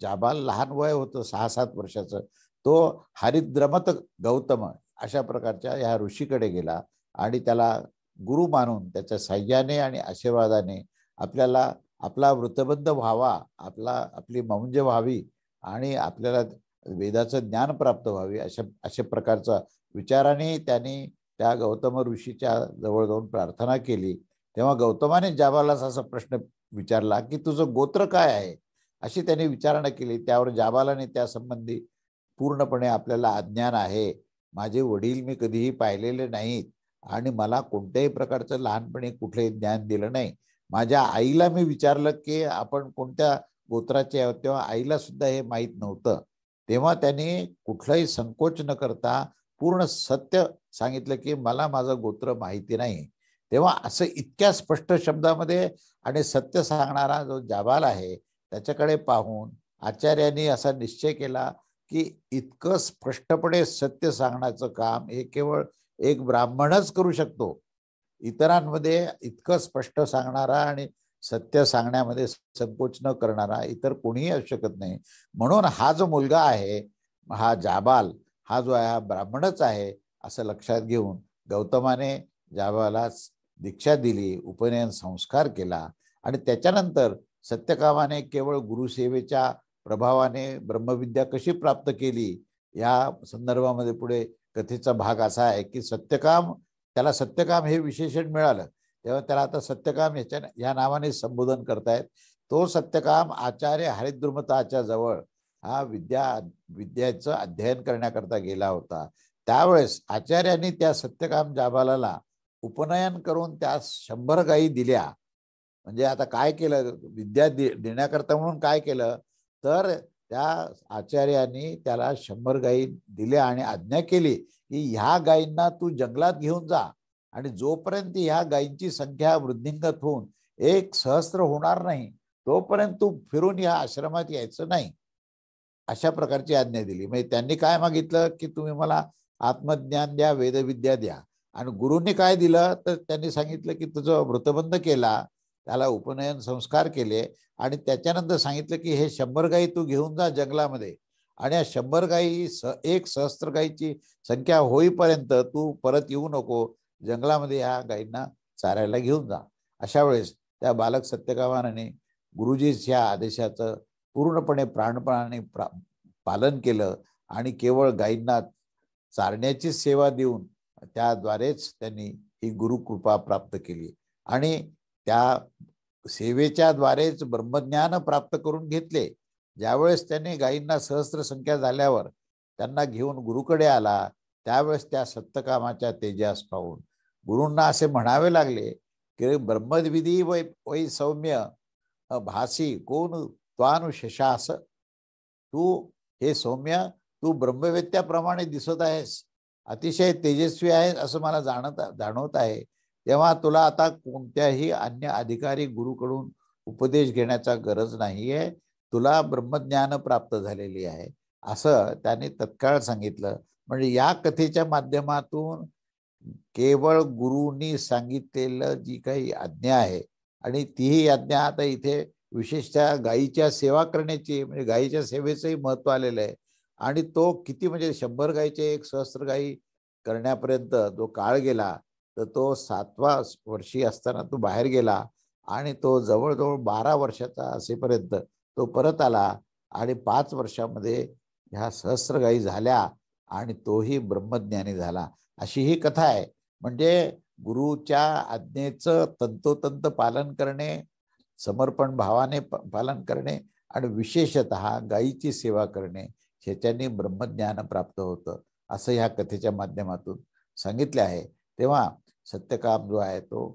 जाबाल लहान वय होतं 6-7 वर्षाचं, तो हरिद्रमत गौतम अशा प्रकारच्या ह्या ऋषीकडे गेला आणि त्याला गुरु मानून त्याच्या साह्याने आणि आशीर्वादाने आपल्याला आपला वृत्तबद्ध व्हावा, आपली मौंज व्हावी आणि आपल्याला वेदाचं ज्ञान प्राप्त व्हावे, अशा प्रकारचा विचाराने त्यांनी त्या गौतम ऋषीच्या जवळ जाऊन प्रार्थना केली. तेव्हा गौतमाने जाबालास असा प्रश्न विचारला की तुझं गोत्र काय आहे, अशी त्यांनी विचारणा केली. त्यावर जाबालाने त्या संबंधी पूर्णपणे आपल्याला अज्ञान आहे, माझे वडील मी कधीही पाहिलेले नाहीत आणि मला कोणत्याही प्रकारचं लहानपणी कुठलंही ज्ञान दिलं नाही. माझ्या आईला मी विचारलं की आपण कोणत्या गोत्राचे आहोत, तेव्हा आईला सुद्धा हे माहीत नव्हतं. तेव्हा त्यांनी कुठलाही संकोच न करता पूर्ण सत्य सांगितलं की मला माझं गोत्र माहिती नाही. तेव्हा असं इतक्या स्पष्ट शब्दामध्ये आणि सत्य सांगणारा जो जाबाल आहे त्याच्याकडे पाहून आचार्यांनी असा निश्चय केला की इतकं स्पष्टपणे सत्य सांगण्याचं काम हे केवळ एक ब्राह्मणच करू शकतो. इतरांमध्ये इतकं स्पष्ट सांगणारा आणि सत्य सांगण्यामध्ये संकोच न करणारा इतर कोणीही असू शकत नाही. म्हणून हा जो मुलगा आहे, हा जाबाल, हा जो आहे हा ब्राह्मणच आहे असं लक्षात घेऊन गौतमाने जाबाला दीक्षा दिली, उपनयन संस्कार केला. आणि त्याच्यानंतर सत्यकामाने केवळ गुरुसेवेच्या प्रभावाने ब्रह्मविद्या कशी प्राप्त केली या संदर्भामध्ये पुढे कथेचा भाग असा आहे की त्याला सत्यकाम हे विशेषण मिळालं, तेव्हा त्याला आता सत्यकाम ह्या नावाने संबोधन करतायत. तो सत्यकाम आचार्य हरिद्रुमताच्या जवळ हा विद्याचं अध्ययन करण्याकरता गेला होता. त्यावेळेस आचार्यांनी त्या सत्यकाम जाबालाला उपनयन करून त्यास 100 गायी दिल्या. म्हणजे आता काय केलं, विद्या देण्याकरता म्हणून काय केलं, तर त्या आचार्यांनी त्याला 100 गायी दिल्या आणि आज्ञा केली की ह्या गायींना तू जंगलात घेऊन जा आणि जोपर्यंत ह्या गायींची संख्या वृद्धिंगत होऊन 1 सहस्त्र होणार नाही तोपर्यंत तू फिरून या आश्रमात यायचं नाही, अशा प्रकारची आज्ञा दिली. म्हणजे त्यांनी काय मागितलं की तुम्ही मला आत्मज्ञान द्या, वेदविद्या द्या. आणि गुरूंनी काय दिलं तर त्यांनी सांगितलं की तुझं व्रतबंध केला, त्याला उपनयन संस्कार केले आणि त्याच्यानंतर सांगितलं की हे 100 गायी तू घेऊन जा जंगलामध्ये आणि या 100 गायी एक सहस्त्र गायीची संख्या होईपर्यंत तू परत येऊ नको, जंगलामध्ये ह्या गायींना चारायला घेऊन जा. अशा वेळेस त्या बालक सत्यकामाने गुरुजीच्या आदेशाचं पूर्णपणे प्राणपणाने पालन केलं आणि केवळ गायींना चारण्याची सेवा देऊन त्याद्वारेच त्यांनी ही गुरुकृपा प्राप्त केली आणि त्या सेवेच्या द्वारेच ब्रह्मज्ञान प्राप्त करून घेतले. ज्यावेळेस त्यांनी गायींना सहस्त्र संख्या झाल्यावर त्यांना घेऊन गुरुकडे आला, त्यावेळेस त्या सत्यकामाच्या तेजास पाहून गुरूंना असे म्हणावे लागले की ब्रह्मविधी वै सौम्य भासी कोण त्वानुशशास, तू हे सौम्य तू ब्रह्मवेत्याप्रमाणे दिसत आहेस, अतिशय तेजस्वी आहेस असं मला जाणवत आहे. तेव्हा तुला आता कोणत्याही अन्य अधिकारी गुरुकडून उपदेश घेण्याचा गरज नाहीये, तुला ब्रह्मज्ञान प्राप्त झालेली आहे असं त्यांनी तत्काळ सांगितलं. म्हणजे या कथेच्या माध्यमातून केवळ गुरुनी सांगितलेलं जी काही आज्ञा आहे आणि तीही आज्ञा आता इथे विशेषतः गायीच्या सेवा करण्याची, म्हणजे गायीच्या सेवेचंही महत्व आलेलं आहे. आणि तो किती म्हणजे 100 गायीचे एक सहस्त्र गायी करण्यापर्यंत जो काळ गेला, तर तो 7व्या वर्षी असताना तो बाहेर गेला आणि तो जवळजवळ 12 वर्षाचा असेपर्यंत तो परत आला आणि 5 वर्षामध्ये ह्या सहस्त्र गायी झाल्या आणि तोही ब्रह्मज्ञानी झाला. अशी ही कथा आहे. म्हणजे गुरुच्या आज्ञेचं तंतोतंत पालन करणे, समर्पण भावाने पालन करणे आणि विशेषतः गायीची सेवा करणे, ह्याच्याने ब्रह्मज्ञान प्राप्त होतं असं ह्या कथेच्या माध्यमातून सांगितले आहे. तेव्हा सत्यकाम जो आहे तो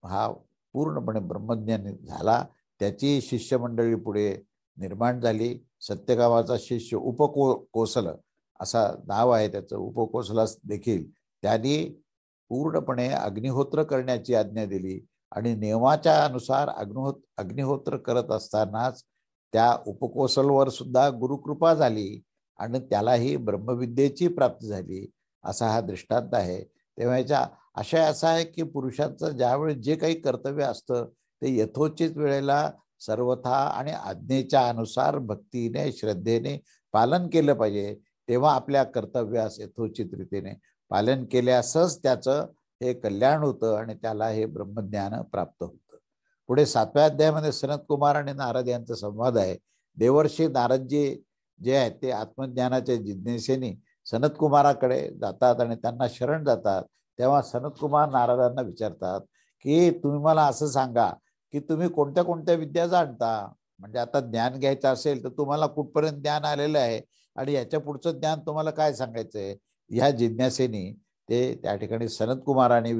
हा पूर्णपणे ब्रह्मज्ञानी झाला. त्याची शिष्यमंडळी पुढे निर्माण झाली. सत्यकामाचा शिष्य उपकोसल असा नाव आहे त्याचं, उपकोसलास देखील त्यांनी पूर्णपणे अग्निहोत्र करण्याची आज्ञा दिली आणि नियमाच्या अनुसार अग्निहोत्र करत असतानाच त्या उपकोसलवर सुद्धा गुरुकृपा झाली आणि त्यालाही ब्रह्मविद्येची प्राप्ती झाली असा हा दृष्टांत आहे. तेव्हा याचा आशय असा आहे की पुरुषाचं ज्यावेळेस जे काही कर्तव्य असतं ते यथोचित वेळेला सर्वथा आणि आज्ञेच्या अनुसार भक्तीने श्रद्धेने पालन केलं पाहिजे. तेव्हा आपल्या कर्तव्यास यथोचित रीतीने पालन केल्यासच त्याचं हे कल्याण होतं आणि त्याला हे ब्रह्मज्ञान प्राप्त होतं. पुढे 7व्या अध्यायामध्ये सनत कुमार आणि नारद यांचा संवाद आहे. देवर्षी नारदजी जे आहेत ते आत्मज्ञानाच्या जिज्ञासेने सनत कुमाराकडे जातात आणि त्यांना शरण जातात. तेव्हा सनत कुमार नारदांना विचारतात की तुम्ही मला असं सांगा की तुम्ही कोणत्या कोणत्या विद्या जाणता. म्हणजे आता ज्ञान घ्यायचं असेल तर तुम्हाला कुठपर्यंत ज्ञान आलेलं आहे आणि याच्या पुढचं ज्ञान तुम्हाला काय सांगायचंय. ह्या जिज्ञासेने ते त्या ठिकाणी सनत कुमाराने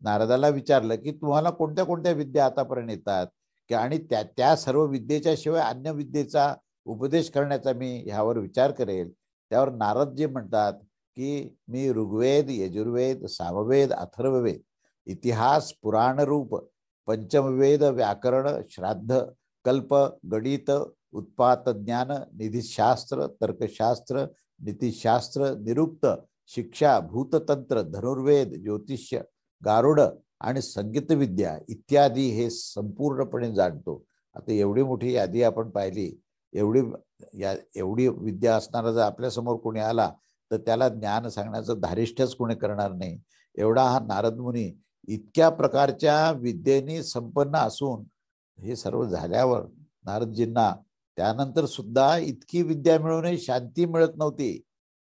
नारदाला विचारलं की तुम्हाला कोणत्या कोणत्या विद्या आतापर्यंत येतात की आणि त्या सर्व विद्येच्या शिवाय अन्य विद्येचा उपदेश करण्याचा मी ह्यावर विचार करेल. त्यावर नारदजी म्हणतात की मी ऋग्वेद, यजुर्वेद, सामवेद, अथर्ववेद, इतिहास, पुराण रूप, पंचमवेद, व्याकरण, श्राद्ध, कल्प, गणित, उत्पात ज्ञान, निधिशास्त्र, तर्कशास्त्र, नीतिशास्त्र, निरुक्त, शिक्षा, भूततंत्र, धनुर्वेद, ज्योतिष्य, गारुड आणि संगीत विद्या इत्यादी हे संपूर्णपणे जाणतो. आता एवढी मोठी यादी आपण पाहिली. एवढी विद्या असणारा जर आपल्या समोर कोणी आला तर त्याला ज्ञान सांगण्याचं धारिष्ट्यच कोणी करणार नाही. एवढा हा नारद मुनी इतक्या प्रकारच्या विद्येने संपन्न असून हे सर्व झाल्यावर नारदजींना त्यानंतर सुद्धा इतकी विद्या मिळूनही शांती मिळत नव्हती.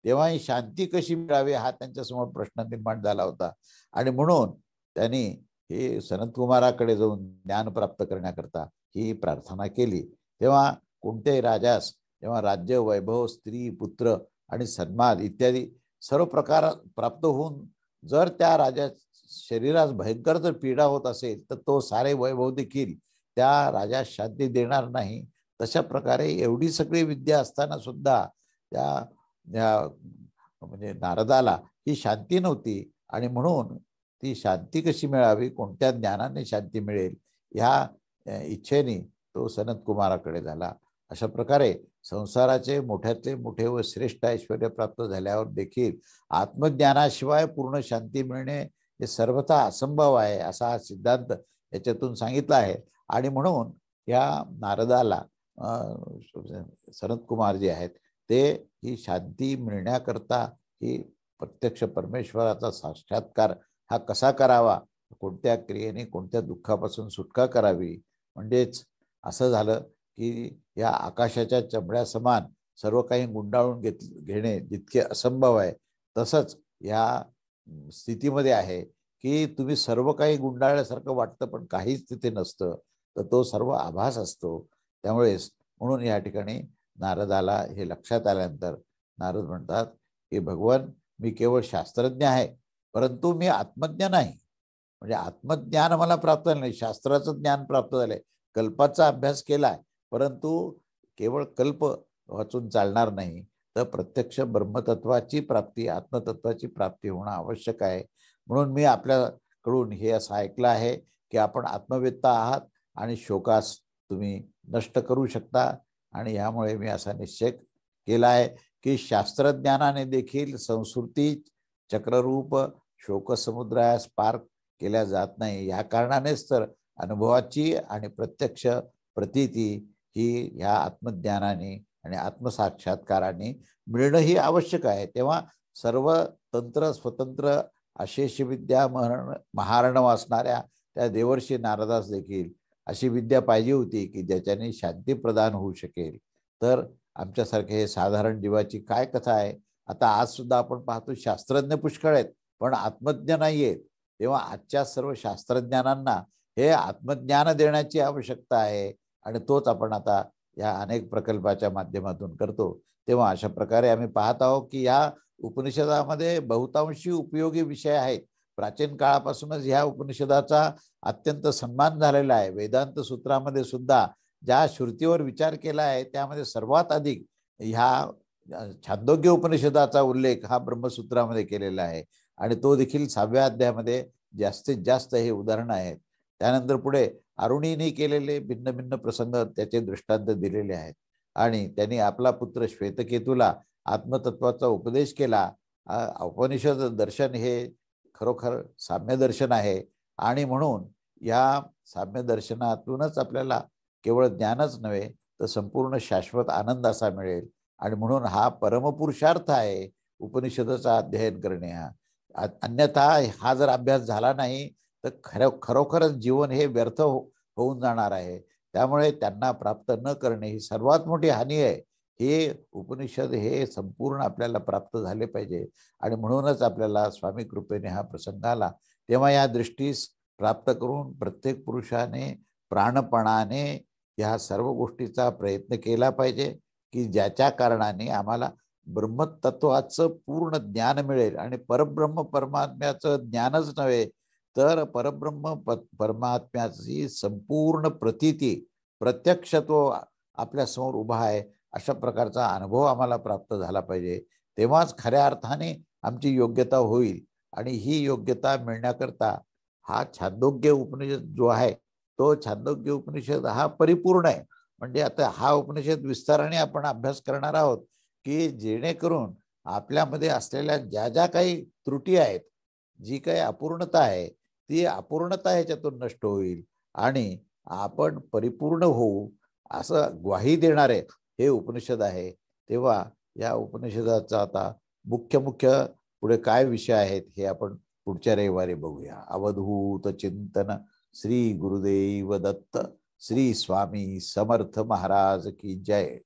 तेव्हा ही शांती कशी मिळावी हा त्यांच्यासमोर प्रश्न निर्माण झाला होता आणि म्हणून त्यांनी हे सनत कुमाराकडे जाऊन ज्ञान प्राप्त करण्याकरता ही प्रार्थना केली. तेव्हा कोणत्याही राजास जेव्हा राज्य, वैभव, स्त्री, पुत्र आणि सन्मान इत्यादी सर्व प्रकार प्राप्त होऊन जर त्या राजा शरीरास भयंकर जर पीडा होत असेल तर तो सारे वैभव देखील त्या राजास शांती देणार नाही. तशा प्रकारे एवढी सगळी विद्या असताना सुद्धा त्या म्हणजे नारदाला ही शांती नव्हती आणि म्हणून ती शांती कशी मिळावी, कोणत्या ज्ञानाने शांती मिळेल ह्या इच्छेने तो सनत कुमाराकडे झाला. अशा प्रकारे संसाराचे मोठ्यातले मोठे व श्रेष्ठ ऐश्वर्य प्राप्त झाल्यावर देखील आत्मज्ञानाशिवाय पूर्ण शांती मिळणे हे सर्वथा असंभव आहे असा हा सिद्धांत याच्यातून सांगितला आहे. आणि म्हणून या नारदाला सनत कुमार जे आहेत ते ही शांती मिळण्याकरता ही प्रत्यक्ष परमेश्वराचा साक्षात्कार हा कसा करावा, कोणत्या क्रियेने कोणत्या दुःखापासून सुटका करावी. म्हणजेच असं झालं की या आकाशाच्या चमड्यासमान सर्व काही गुंडाळून घेणे जितके असंभव आहे, तसंच या स्थितीमध्ये आहे की तुम्ही सर्व काही गुंडाळल्यासारखं वाटतं पण काहीच तिथे नसतं, तर तो सर्व आभास असतो. त्यामुळेच म्हणून या ठिकाणी नारदाला हे लक्षात आल्यानंतर नारद म्हणतात की भगवान, मी केवळ शास्त्रज्ञ आहे, परंतु मी आत्मज्ञ नाही. म्हणजे आत्मज्ञान मला प्राप्त झालं नाही, शास्त्राचं ज्ञान प्राप्त झालंय, कल्पाचा अभ्यास केलाय, परंतु केवळ कल्प वाचून चालणार नाही, तर प्रत्यक्ष ब्रह्मतत्वाची प्राप्ती, आत्मतत्वाची प्राप्ती होणं आवश्यक आहे. म्हणून मी आपल्याकडून हे असं ऐकलं आहे की आपण आत्मवेत्ता आहात आणि शोकास तुम्ही नष्ट करू शकता. आणि यामुळे मी असा निश्चय केला आहे की शास्त्रज्ञानाने देखील संस्कृती चक्ररूप शोकसमुद्रास पार केल्या जात नाही. या कारणानेच तर अनुभवाची आणि प्रत्यक्ष प्रतीती ही ह्या आत्मज्ञानाने आणि आत्मसाक्षात्काराने मिळणं ही आवश्यक आहे. तेव्हा सर्व तंत्र स्वतंत्र अशेष विद्या महारण वाचणाऱ्या त्या देवर्षी नारदास देखील अशी विद्या पाहिजे होती की ज्याच्याने शांती प्रदान होऊ शकेल. तर आमच्यासारखे हे साधारण जीवाची काय कथा आहे. आता आज सुद्धा आपण पाहतो शास्त्रज्ञ पुष्कळ आहेत पण आत्मज्ञ नाही आहेत. तेव्हा आजच्या सर्व शास्त्रज्ञानांना हे आत्मज्ञान देण्याची आवश्यकता आहे आणि तोच आपण आता या अनेक प्रकल्पाच्या माध्यमातून करतो. तेव्हा अशा प्रकारे आम्ही पाहत आहोत की या उपनिषदामध्ये बहुतांशी उपयोगी विषय आहेत. प्राचीन काळापासूनच ह्या उपनिषदाचा अत्यंत सन्मान झालेला आहे. वेदांत सूत्रामध्ये सुद्धा ज्या श्रुतीवर विचार केला आहे त्यामध्ये सर्वात अधिक ह्या छांदोग्य उपनिषदाचा उल्लेख हा ब्रह्मसूत्रामध्ये केलेला आहे आणि तो देखील 6व्या अध्यायामध्ये जास्तीत जास्त हे उदाहरण आहेत. त्यानंतर पुढे अरुणीने केलेले भिन्न भिन्न प्रसंग त्याचे दृष्टांत दिलेले आहेत आणि त्यांनी आपला पुत्र श्वेतकेतूला आत्मतत्वाचा उपदेश केला. उपनिषद दर्शन हे खरोखर साम्य दर्शन आहे आणि म्हणून या साम्य दर्शनातूनच आपल्याला केवळ ज्ञानच नव्हे तर संपूर्ण शाश्वत आनंद असा मिळेल. आणि म्हणून हा परमपुरुषार्थ आहे उपनिषदाचा अध्ययन करणे. अन्यथा हा जर अभ्यास झाला नाही तर खरोखरच जीवन हे व्यर्थ होऊन जाणार आहे. त्यामुळे त्यांना प्राप्त न करणे ही सर्वात मोठी हानी आहे. हे उपनिषद हे संपूर्ण आपल्याला प्राप्त झाले पाहिजे आणि म्हणूनच आपल्याला स्वामी कृपेने हा प्रसंग आला. तेव्हा या दृष्टीस प्राप्त करून प्रत्येक पुरुषाने प्राणपणाने या सर्व गोष्टीचा प्रयत्न केला पाहिजे की ज्याच्या कारणाने आम्हाला ब्रह्मतत्वाचं पूर्ण ज्ञान मिळेल आणि परब्रह्म परमात्म्याचं ज्ञानच नव्हे तर परब्रह्म परमात्म्याची संपूर्ण प्रतीती प्रत्यक्ष तो आपल्या समोर उभा आहे अशा प्रकारचा अनुभव आम्हाला प्राप्त झाला पाहिजे. तेव्हाच खऱ्या अर्थाने आमची योग्यता होईल आणि ही योग्यता मिळण्याकरता हा छांदोग्य उपनिषद जो आहे तो छांदोग्य उपनिषद हा परिपूर्ण आहे. म्हणजे आता हा उपनिषद विस्ताराने आपण अभ्यास करणार आहोत की जेणेकरून आपल्यामध्ये असलेल्या ज्या ज्या काही त्रुटी आहेत, जी काही अपूर्णता आहे ती अपूर्णता ह्याच्यातून नष्ट होईल आणि आपण परिपूर्ण होऊ असं ग्वाही देणारे हे उपनिषद आहे. तेव्हा या उपनिषदाचा आता मुख्य पुढे काय विषय आहेत हे आपण पुढच्या रविवारी बघूया. अवधूत चिंतन. श्री गुरुदेव दत्त. श्री स्वामी समर्थ महाराज की जय.